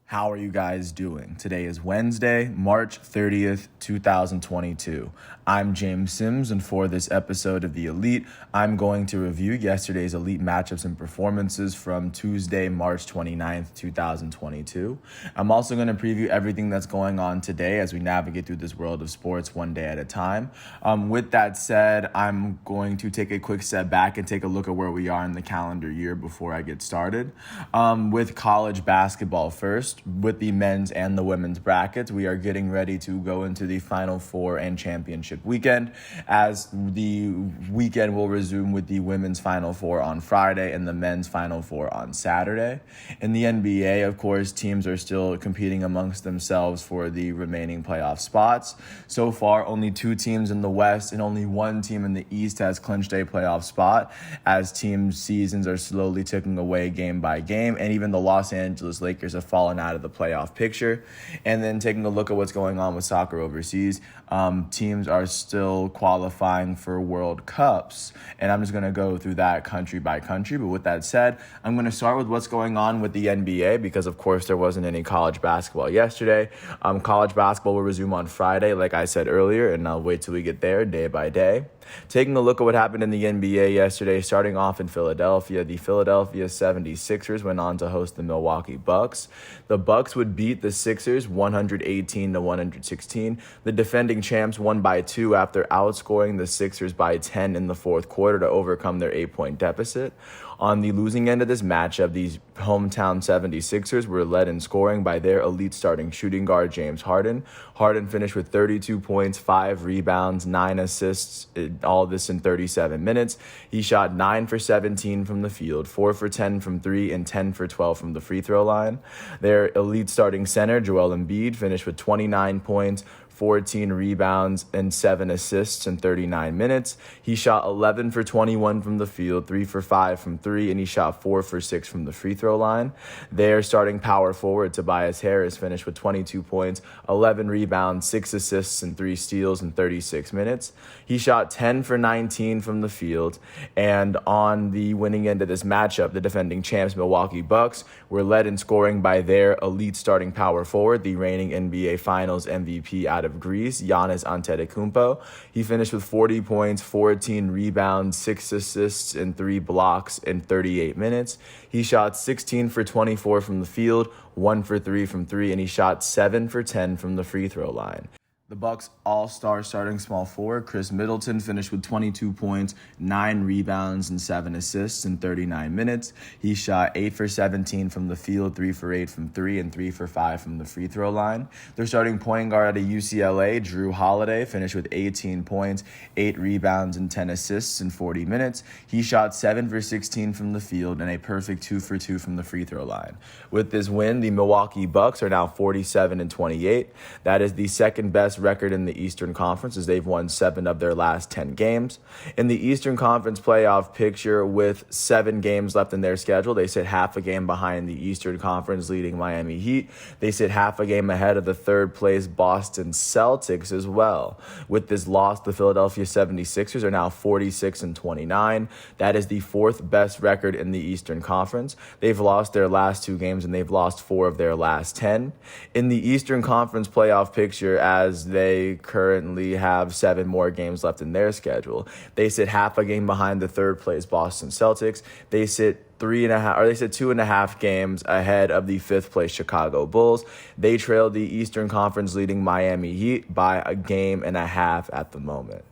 How are you guys doing? Today is Wednesday, March 30th, 2022. I'm James Sims, and for this episode of The Elite, I'm going to review yesterday's Elite matchups and performances from Tuesday, March 29th, 2022. I'm also going to preview everything that's going on today as we navigate through this world of sports one day at a time. With that said, I'm going to take a quick step back and take a look at where we are in the calendar year before I get started. With college basketball first, with the men's and the women's brackets, we are getting ready to go into the Final Four and championship weekend, as the weekend will resume with the women's Final Four on Friday and the men's Final Four on Saturday. In the NBA, of course, teams are still competing amongst themselves for the remaining playoff spots. So far, only 2 teams in the West and only 1 team in the East has clinched a playoff spot, as team seasons are slowly ticking away game by game, and even the Los Angeles Lakers have fallen out of the playoff picture. And then taking a look at what's going on with soccer overseas, teams are still qualifying for World Cups, and I'm just going to go through that country by country. But with that said, I'm going to start with what's going on with the NBA, because of course there wasn't any college basketball yesterday. College basketball will resume on Friday, like I said earlier, and I'll wait till we get there day by day. Taking a look at what happened in the NBA yesterday, starting off in Philadelphia, the Philadelphia 76ers went on to host the Milwaukee Bucks. The Bucks would beat the Sixers 118-116. The defending champs won by 2 after outscoring the Sixers by 10 in the fourth quarter to overcome their 8-point deficit. On the losing end of this matchup, these hometown 76ers were led in scoring by their elite starting shooting guard, James Harden. Harden finished with 32 points, 5 rebounds, 9 assists, all this in 37 minutes. He shot 9 for 17 from the field, 4 for 10 from 3, and 10 for 12 from the free throw line. Their elite starting center, Joel Embiid, finished with 29 points, 14 rebounds, and 7 assists in 39 minutes. He shot 11 for 21 from the field, 3 for 5 from 3, and he shot 4 for 6 from the free throw line. Their starting power forward, Tobias Harris, finished with 22 points, 11 rebounds, 6 assists, and 3 steals in 36 minutes. He shot 10 for 19 from the field, and on the winning end of this matchup, the defending champs, Milwaukee Bucks, were led in scoring by their elite starting power forward, the reigning NBA Finals MVP out of Greece, Giannis Antetokounmpo. He finished with 40 points, 14 rebounds, 6 assists, and 3 blocks in 38 minutes. He shot 16 for 24 from the field, 1 for 3 from 3, and he shot 7 for 10 from the free throw line. The Bucks all-star starting small forward, Chris Middleton, finished with 22 points, 9 rebounds, and 7 assists in 39 minutes. He shot 8 for 17 from the field, 3 for 8 from 3, and 3 for 5 from the free throw line. Their starting point guard out of UCLA, Drew Holiday, finished with 18 points, 8 rebounds, and 10 assists in 40 minutes. He shot 7 for 16 from the field and a perfect 2 for 2 from the free throw line. With this win, the Milwaukee Bucks are now 47-28. That is the second best record in the Eastern Conference, as they've won 7 of their last 10 games. In the Eastern Conference playoff picture, with 7 games left in their schedule, they sit half a game behind the Eastern Conference leading Miami Heat. They sit half a game ahead of the third place Boston Celtics as well. With this loss, the Philadelphia 76ers are now 46-29. That is the 4th best record in the Eastern Conference. They've lost their last 2 games, and they've lost 4 of their last 10. In the Eastern Conference playoff picture, as they currently have 7 more games left in their schedule, they sit half a game behind the third place Boston Celtics. They sit 2.5 games ahead of the 5th place Chicago Bulls. They trail the Eastern Conference leading Miami Heat by a game and a half at the moment.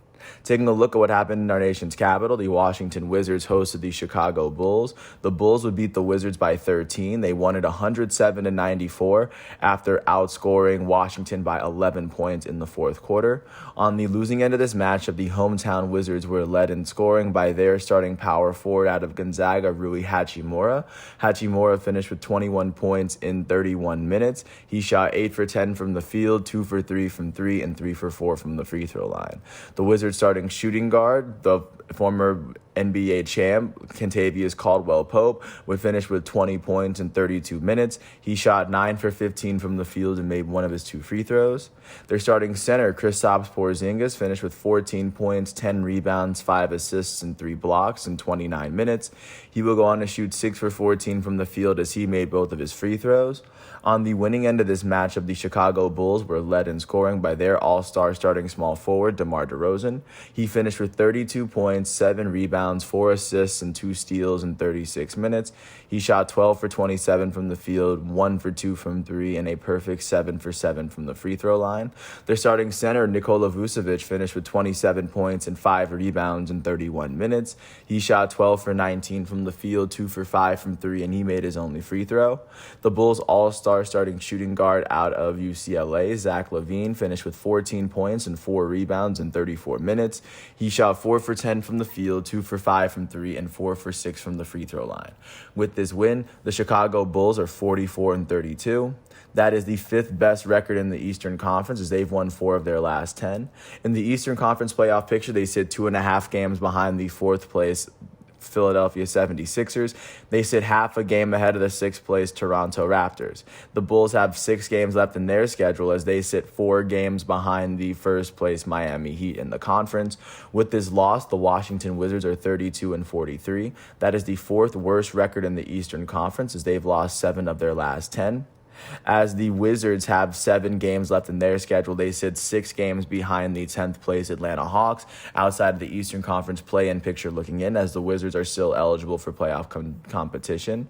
Taking a look at what happened in our nation's capital, the Washington Wizards hosted the Chicago Bulls. The Bulls would beat the Wizards by 13. They won it 107-94 after outscoring Washington by 11 points in the fourth quarter. On the losing end of this matchup, the hometown Wizards were led in scoring by their starting power forward out of Gonzaga, Rui Hachimura. Hachimura finished with 21 points in 31 minutes. He shot 8 for 10 from the field, 2 for 3 from 3, and 3 for 4 from the free throw line. The Wizards starting shooting guard, the former NBA champ, Kentavious Caldwell-Pope, would finish with 20 points in 32 minutes. He shot 9 for 15 from the field and made 1 of his 2 free throws. Their starting center, Kristaps Porzingis, finished with 14 points, 10 rebounds, 5 assists, and 3 blocks in 29 minutes. He will go on to shoot 6 for 14 from the field as he made both of his free throws. On the winning end of this matchup, the Chicago Bulls were led in scoring by their all-star starting small forward, DeMar DeRozan. He finished with 32 points, 7 rebounds, 4 assists, and 2 steals in 36 minutes. He shot 12 for 27 from the field, 1 for 2 from 3, and a perfect 7 for 7 from the free throw line. Their starting center, Nikola Vucevic, finished with 27 points and 5 rebounds in 31 minutes. He shot 12 for 19 from the field, 2 for 5 from 3, and he made his only free throw. The Bulls' all-star starting shooting guard out of UCLA, Zach LaVine, finished with 14 points and 4 rebounds in 34 minutes. He shot 4 for 10 from the field, 2 for 5 from 3, and 4 for 6 from the free throw line. With this win, the Chicago Bulls are 44-32. That is the 5th best record in the Eastern Conference, as they've won 4 of their last 10. In the Eastern Conference playoff picture, they sit 2.5 games behind the 4th place Philadelphia 76ers. They sit half a game ahead of the 6th place Toronto Raptors. The Bulls have 6 games left in their schedule, as they sit 4 games behind the 1st place Miami Heat in the conference. With this loss, the Washington Wizards are 32-43. That is the 4th worst record in the Eastern Conference, as they've lost 7 of their last 10. As the Wizards have 7 games left in their schedule, they sit 6 games behind the 10th place Atlanta Hawks outside of the Eastern Conference play-in picture looking in, as the Wizards are still eligible for playoff competition.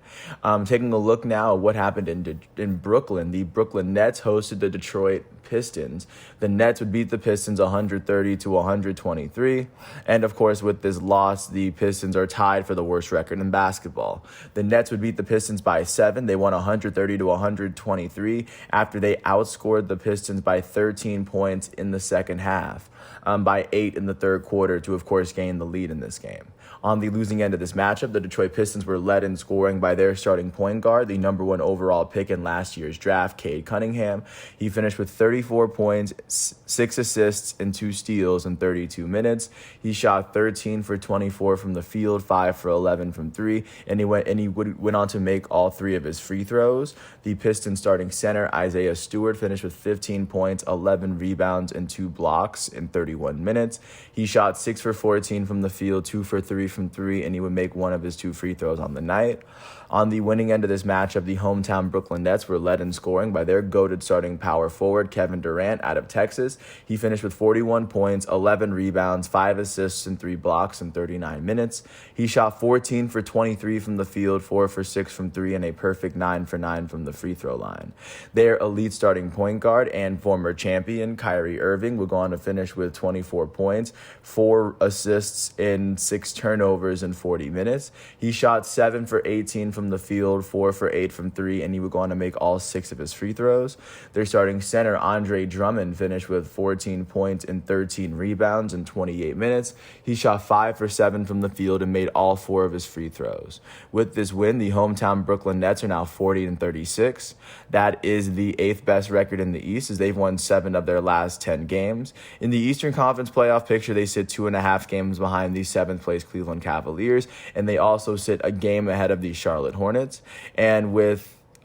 Taking a look now at what happened in Brooklyn, the Brooklyn Nets hosted the Detroit Pistons. The Nets would beat the Pistons 130-123. And of course, with this loss, the Pistons are tied for the worst record in basketball. The Nets would beat the Pistons by 7. They won 130-123 after they outscored the Pistons by 13 points in the second half, by 8 in the third quarter to, of course, gain the lead in this game. On the losing end of this matchup, the Detroit Pistons were led in scoring by their starting point guard, the number 1 overall pick in last year's draft, Cade Cunningham. He finished with 34 points, 6 assists, and 2 steals in 32 minutes. He shot 13 for 24 from the field, 5 for 11 from 3, and he went on to make all 3 of his free throws. The Pistons starting center, Isaiah Stewart, finished with 15 points, 11 rebounds, and 2 blocks in 31 minutes. He shot 6 for 14 from the field, 2 for 3 from 3, and he would make 1 of his 2 free throws on the night. On the winning end of this matchup, the hometown Brooklyn Nets were led in scoring by their goated starting power forward, Kevin Durant, out of Texas. He finished with 41 points, 11 rebounds, 5 assists, and 3 blocks in 39 minutes. He shot 14 for 23 from the field, 4 for 6 from 3, and a perfect 9 for 9 from the free throw line. Their elite starting point guard and former champion, Kyrie Irving, would go on to finish with 24 points, 4 assists, and 6 turnovers in 40 minutes. He shot 7 for 18 from the field, 4 for 8 from 3, and he would go on to make all 6 of his free throws. Their starting center, Andre Drummond, finished with 14 points and 13 rebounds in 28 minutes. He shot 5 for 7 from the field and made all 4 of his free throws. With this win, the hometown Brooklyn Nets are now 40-36. That is the 8th best record in the East, as they've won 7 of their last 10 games. In the Eastern Conference playoff picture, they sit 2.5 games behind the 7th place Cleveland Cavaliers, and they also sit a game ahead of the Charlotte Hornets. And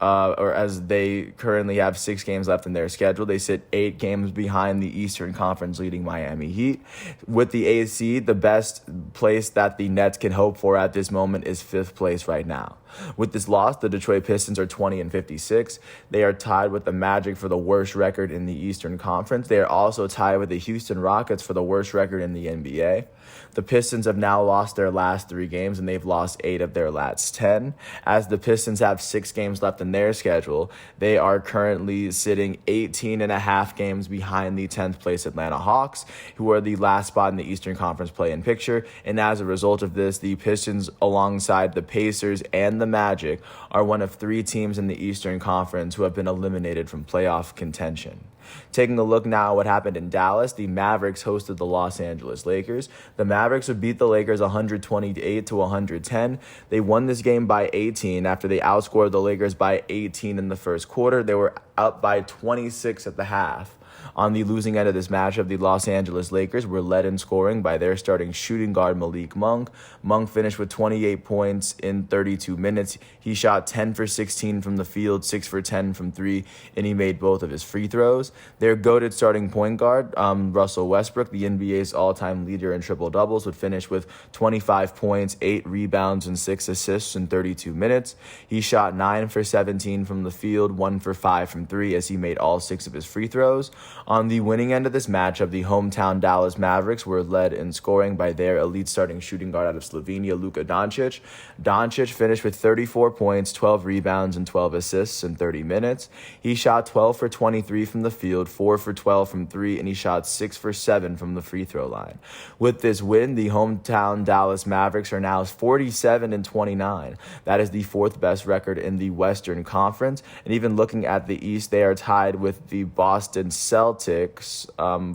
as they currently have 6 games left in their schedule, they sit 8 games behind the Eastern Conference leading Miami Heat. With the AC, the best place that the Nets can hope for at this moment is 5th place right now. With this loss, the Detroit Pistons are 20-56. They are tied with the Magic for the worst record in the Eastern Conference. They are also tied with the Houston Rockets for the worst record in the NBA. The Pistons have now lost their last 3 games, and they've lost 8 of their last 10. As the Pistons have 6 games left in their schedule, they are currently sitting 18.5 games behind the 10th place Atlanta Hawks, who are the last spot in the Eastern Conference play-in picture. And as a result of this, the Pistons, alongside the Pacers and the Magic, are one of 3 teams in the Eastern Conference who have been eliminated from playoff contention. Taking a look now at what happened in Dallas, the Mavericks hosted the Los Angeles Lakers. The Mavericks would beat the Lakers 128-110. They won this game by 18 after they outscored the Lakers by 18 in the first quarter. They were up by 26 at the half. On the losing end of this matchup, the Los Angeles Lakers were led in scoring by their starting shooting guard Malik Monk. Monk finished with 28 points in 32 minutes. He shot 10 for 16 from the field, 6 for 10 from three, and he made both of his free throws. Their goated starting point guard, Russell Westbrook, the NBA's all-time leader in triple-doubles, would finish with 25 points, 8 rebounds, and 6 assists in 32 minutes. He shot 9 for 17 from the field, 1 for 5 from three, as he made all 6 of his free throws. On the winning end of this matchup, the hometown Dallas Mavericks were led in scoring by their elite starting shooting guard out of Slovenia, Luka Doncic. Doncic finished with 34 points, 12 rebounds, and 12 assists in 30 minutes. He shot 12 for 23 from the field, 4 for 12 from three, and he shot 6 for 7 from the free throw line. With this win, the hometown Dallas Mavericks are now 47-29. That is the 4th best record in the Western Conference. And even looking at the East, they are tied with the Boston Celtics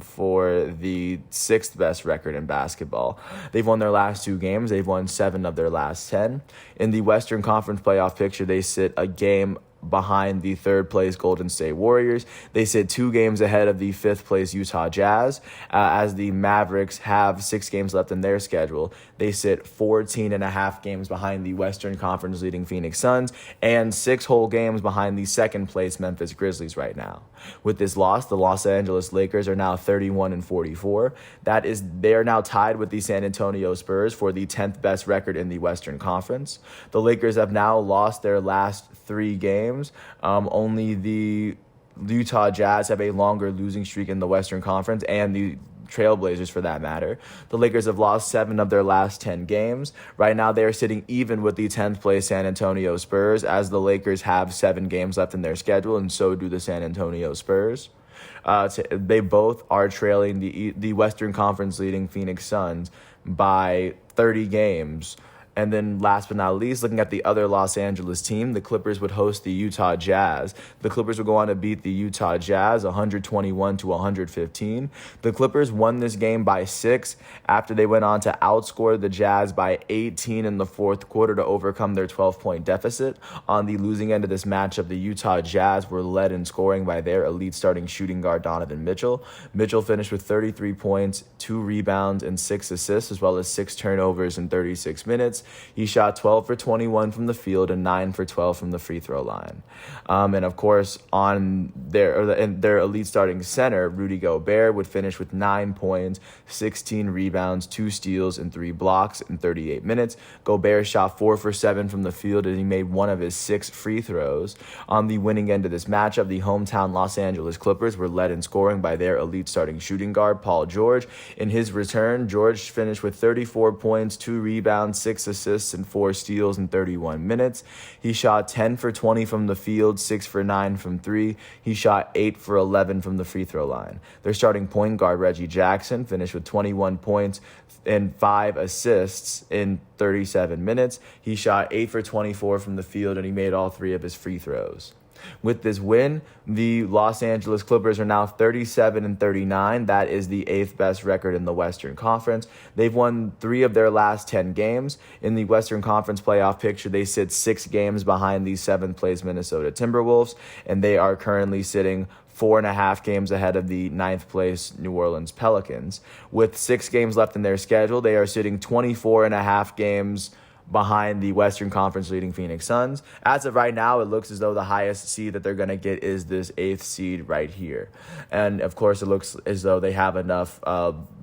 for the 6th best record in basketball. They've won their last 2 games. They've won 7 of their last 10. In the Western Conference playoff picture, they sit a game behind the 3rd place Golden State Warriors. They sit 2 games ahead of the 5th place Utah Jazz. As the Mavericks have 6 games left in their schedule, they sit 14.5 games behind the Western Conference leading Phoenix Suns and 6 whole games behind the 2nd place Memphis Grizzlies right now. With this loss, the Los Angeles Lakers are now 31-44. They are now tied with the San Antonio Spurs for the 10th best record in the Western Conference. The Lakers have now lost their last 3 games. Only the Utah Jazz have a longer losing streak in the Western Conference, and the Trailblazers for that matter. The Lakers have lost 7 of their last 10 games. Right now, they are sitting even with the 10th place San Antonio Spurs, as the Lakers have 7 games left in their schedule, and so do the San Antonio Spurs. They both are trailing the Western Conference leading Phoenix Suns by 30 games. And then last but not least, looking at the other Los Angeles team, the Clippers would host the Utah Jazz. The Clippers would go on to beat the Utah Jazz 121-115. The Clippers won this game by 6 after they went on to outscore the Jazz by 18 in the 4th quarter to overcome their 12-point deficit. On the losing end of this matchup, the Utah Jazz were led in scoring by their elite starting shooting guard Donovan Mitchell. Mitchell finished with 33 points, 2 rebounds, and 6 assists, as well as 6 turnovers in 36 minutes. He shot 12 for 21 from the field and 9 for 12 from the free throw line. And of course, on their elite starting center, Rudy Gobert would finish with 9 points, 16 rebounds, 2 steals, and 3 blocks in 38 minutes. Gobert shot 4 for 7 from the field, and he made 1 of his 6 free throws. On the winning end of this matchup, the hometown Los Angeles Clippers were led in scoring by their elite starting shooting guard, Paul George. In his return, George finished with 34 points, 2 rebounds, 6 assists, and 4 steals in 31 minutes. He shot 10 for 20 from the field, 6 for 9 from three. He shot 8 for 11 from the free throw line. Their starting point guard, Reggie Jackson, finished with 21 points and 5 assists in 37 minutes. He shot 8 for 24 from the field, and he made all 3 of his free throws. With this win, the Los Angeles Clippers are now 37-39. That is the 8th best record in the Western Conference. They've won 3 of their last 10 games. In the Western Conference playoff picture, they sit 6 games behind the 7th place Minnesota Timberwolves, and they are currently sitting 4.5 games ahead of the 9th place New Orleans Pelicans. With 6 games left in their schedule, they are sitting 24.5 games behind the Western Conference leading Phoenix Suns. As of right now, it looks as though the highest seed that they're going to get is this 8th seed right here. And of course, it looks as though they have enough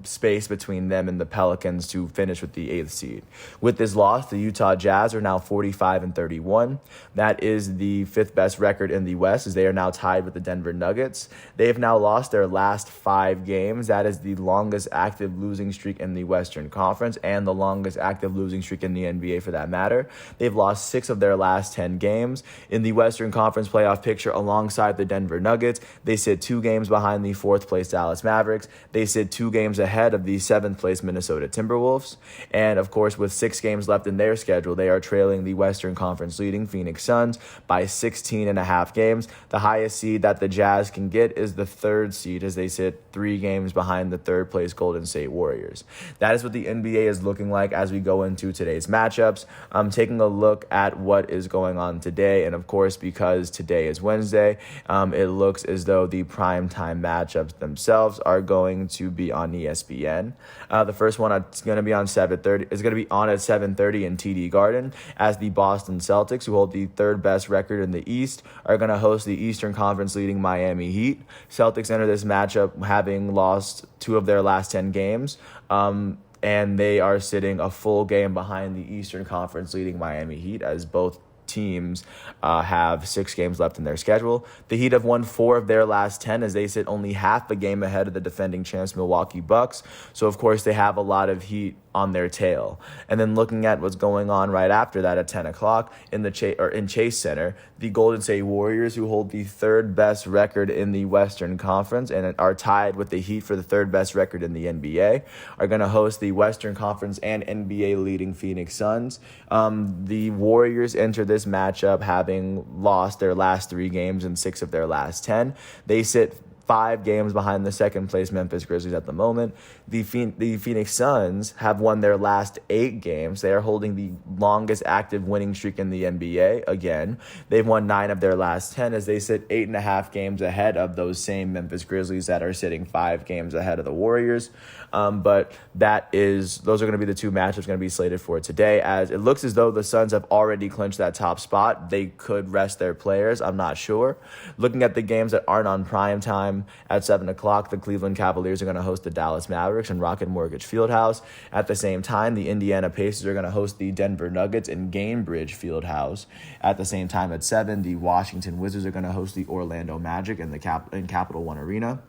space between them and the Pelicans to finish with the 8th seed. With this loss, the Utah Jazz are now 45-31. That is the 5th best record in the West, as they are now tied with the Denver Nuggets. They have now lost their last 5 games. That is the longest active losing streak in the Western Conference and the longest active losing streak in the NBA for that matter. They've lost 6 of their last 10 games. In the Western Conference playoff picture, alongside the Denver Nuggets, they sit 2 games behind the 4th place Dallas Mavericks. They sit 2 games ahead ahead of the 7th place Minnesota Timberwolves. And of course, with 6 games left in their schedule, they are trailing the Western Conference leading Phoenix Suns by 16.5 games. The highest seed that the Jazz can get is the 3rd seed, as they sit 3 games behind the 3rd place Golden State Warriors. That is what the NBA is looking like as we go into today's matchups. I'm taking a look at what is going on today, and of course, because today is Wednesday, it looks as though the primetime matchups themselves are going to be on ESPN. The first one is going to be on 7:30. Is going to be on at 7:30 in TD Garden, as the Boston Celtics, who hold the 3rd best record in the East, are going to host the Eastern Conference leading Miami Heat. Celtics enter this matchup having lost 2 of their last 10 games. And they are sitting a full game behind the Eastern Conference leading Miami Heat, as both teams have 6 games left in their schedule. The Heat have won 4 of their last 10, as they sit only half a game ahead of the defending champs Milwaukee Bucks. So, of course, they have a lot of heat on their tail. And then looking at what's going on right after that at 10 o'clock in Chase Center, the Golden State Warriors, who hold the 3rd best record in the Western Conference and are tied with the Heat for the 3rd best record in the NBA, are going to host the Western Conference and NBA leading Phoenix Suns. The Warriors enter this matchup having lost their last 3 games and 6 of their last 10. They sit 5 games behind the 2nd place Memphis Grizzlies at the moment. The Phoenix Suns have won their last 8 games. They are holding the longest active winning streak in the NBA again. They've won 9 of their last 10, as they sit 8.5 games ahead of those same Memphis Grizzlies that are sitting 5 games ahead of the Warriors. But those are going to be the 2 matchups going to be slated for today, as it looks as though the Suns have already clinched that top spot. They could rest their players. I'm not sure. Looking at the games that aren't on prime time, at 7 o'clock, the Cleveland Cavaliers are going to host the Dallas Mavericks in Rocket Mortgage Fieldhouse. At the same time, the Indiana Pacers are going to host the Denver Nuggets in Gainbridge Fieldhouse. At the same time, at 7, the Washington Wizards are going to host the Orlando Magic in Capital One Arena.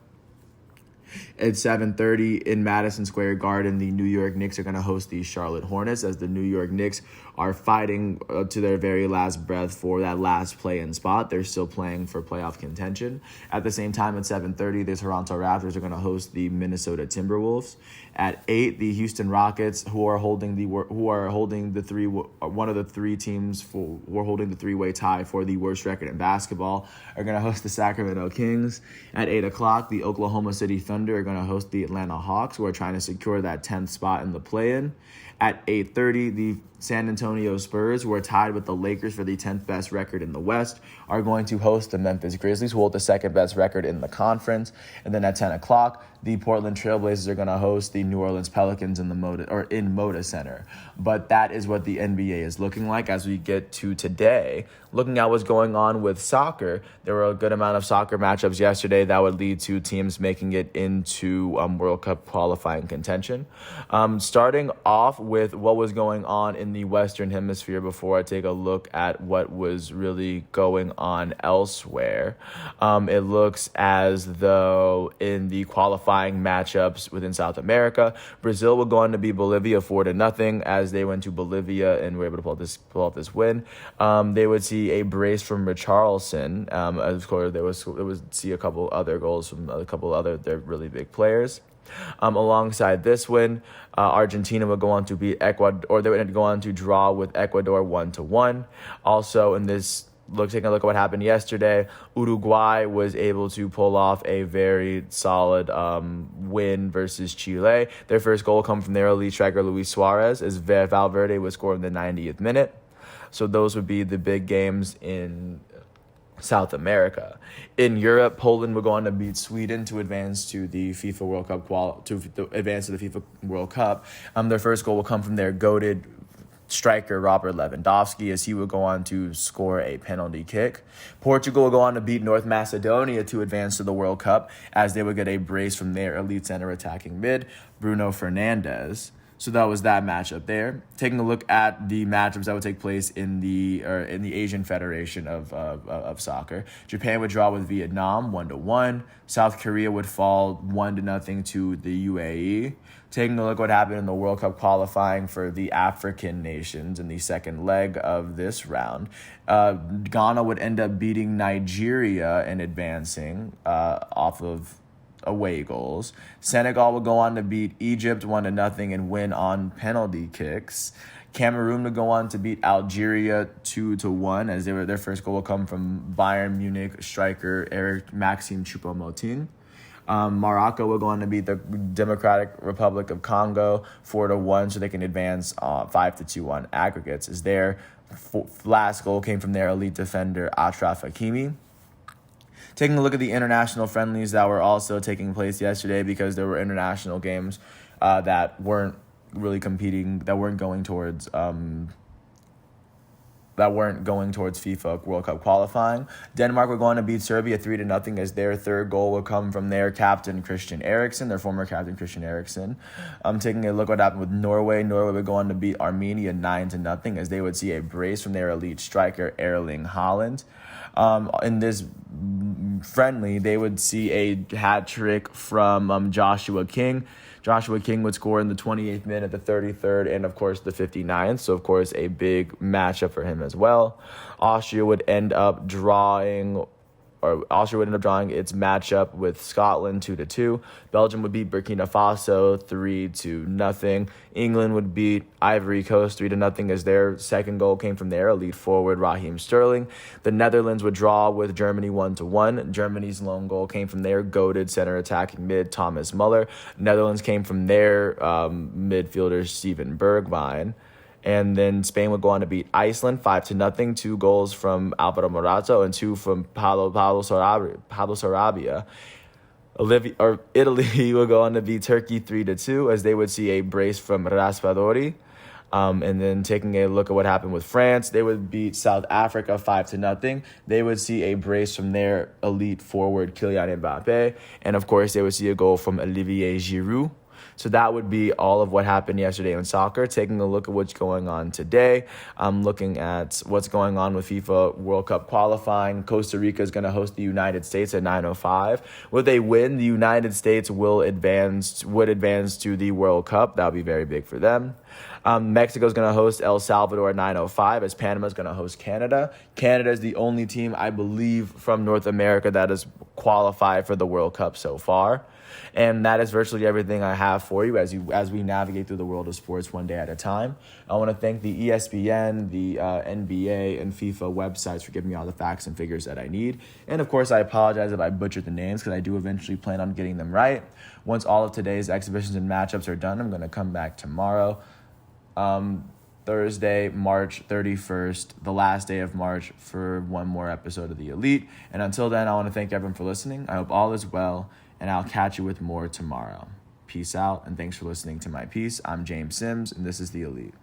At 7:30 in Madison Square Garden, the New York Knicks are going to host the Charlotte Hornets, as the New York Knicks are fighting to their very last breath for that last play-in spot. They're still playing for playoff contention. At the same time, at 7:30, the Toronto Raptors are going to host the Minnesota Timberwolves. At 8, the Houston Rockets, who are holding the 3-way tie for the worst record in basketball, are going to host the Sacramento Kings. At 8 o'clock, the Oklahoma City Thunder are going to host the Atlanta Hawks, who are trying to secure that 10th spot in the play-in. At 8:30, the San Antonio Spurs, who are tied with the Lakers for the 10th best record in the West, are going to host the Memphis Grizzlies, who hold the 2nd best record in the conference. And then at 10 o'clock, the Portland Trailblazers are going to host the New Orleans Pelicans in Moda Center. But that is what the NBA is looking like as we get to today. Looking at what's going on with soccer, there were a good amount of soccer matchups yesterday that would lead to teams making it into World Cup qualifying contention. Starting off with what was going on in the Western Hemisphere before I take a look at what was really going on elsewhere. It looks as though in the qualifying matchups within South America, Brazil will go on to beat Bolivia 4-0 as they went to Bolivia and were able to pull off this win. They would see a brace from Richarlison. Of course, they would see a couple other goals from a couple other their really big players. Alongside this win, Argentina would go on to beat Ecuador, or they would go on to draw with Ecuador 1-1. Also, in this taking a look at what happened yesterday, Uruguay was able to pull off a very solid win versus Chile. Their first goal come from their elite striker Luis Suarez, as Valverde was scored in the 90th minute. So those would be the big games in South America. In Europe, Poland would go on to beat Sweden to advance to the FIFA World Cup advance to the FIFA World Cup. Their first goal will come from their goated striker Robert Lewandowski, as he would go on to score a penalty kick. Portugal will go on to beat North Macedonia to advance to the World Cup, as they would get a brace from their elite center attacking mid, Bruno Fernandes. So that was that matchup there. Taking a look at the matchups that would take place in the Asian Federation of Soccer, Japan would draw with Vietnam 1-1. South Korea would fall 1-0 to the UAE. Taking a look at what happened in the World Cup qualifying for the African nations in the second leg of this round, Ghana would end up beating Nigeria and advancing off of away goals. Senegal would go on to beat Egypt 1-0 and win on penalty kicks. Cameroon would go on to beat Algeria 2-1, as their first goal will come from Bayern Munich striker Eric Maxime Choupo-Moting. Morocco will go on to beat the Democratic Republic of Congo 4-1, so they can advance 5-2 on aggregates. As their last goal came from their elite defender Achraf Hakimi. Taking a look at the international friendlies that were also taking place yesterday, because there were international games that weren't really competing, that weren't going towards FIFA World Cup qualifying. Denmark were going to beat Serbia 3-0, as their third goal would come from their captain Christian Eriksen, their former captain Christian Eriksen. Taking a look at what happened with Norway. Norway would go on to beat Armenia 9-0, as they would see a brace from their elite striker Erling Haaland. In this friendly, they would see a hat trick from Joshua King. Joshua King would score in the 28th minute, the 33rd, and of course the 59th. So of course a big matchup for him as well. Austria would end up drawing its matchup with Scotland 2-2. Belgium would beat Burkina Faso 3-0. England would beat Ivory Coast 3-0, as their second goal came from their elite forward Raheem Sterling. The Netherlands would draw with Germany 1-1. Germany's lone goal came from their goated center attacking mid Thomas Muller. Netherlands came from their midfielder Steven Bergwijn. And then Spain would go on to beat Iceland 5-0. 2 goals from Alvaro Morata and 2 from Pablo Sarabia. Italy would go on to beat Turkey 3-2, as they would see a brace from Raspadori. And then taking a look at what happened with France, they would beat South Africa 5-0. They would see a brace from their elite forward Kylian Mbappe. And of course, they would see a goal from Olivier Giroud. So that would be all of what happened yesterday in soccer. Taking a look at what's going on today, I'm looking at what's going on with FIFA World Cup qualifying. Costa Rica is going to host the United States at 9:05. With a win, the United States would advance to the World Cup. That would be very big for them. Mexico is going to host El Salvador at 9:05, as Panama is going to host Canada. Canada is the only team, I believe, from North America that has qualified for the World Cup so far. And that is virtually everything I have for you as we navigate through the world of sports one day at a time. I want to thank the ESPN, the NBA, and FIFA websites for giving me all the facts and figures that I need. And of course, I apologize if I butchered the names, because I do eventually plan on getting them right. Once all of today's exhibitions and matchups are done, I'm going to come back tomorrow. Thursday, March 31st, the last day of March, for one more episode of The Elite. And until then, I want to thank everyone for listening. I hope all is well, and I'll catch you with more tomorrow. Peace out, and thanks for listening to my piece. I'm James Sims, and this is The Elite.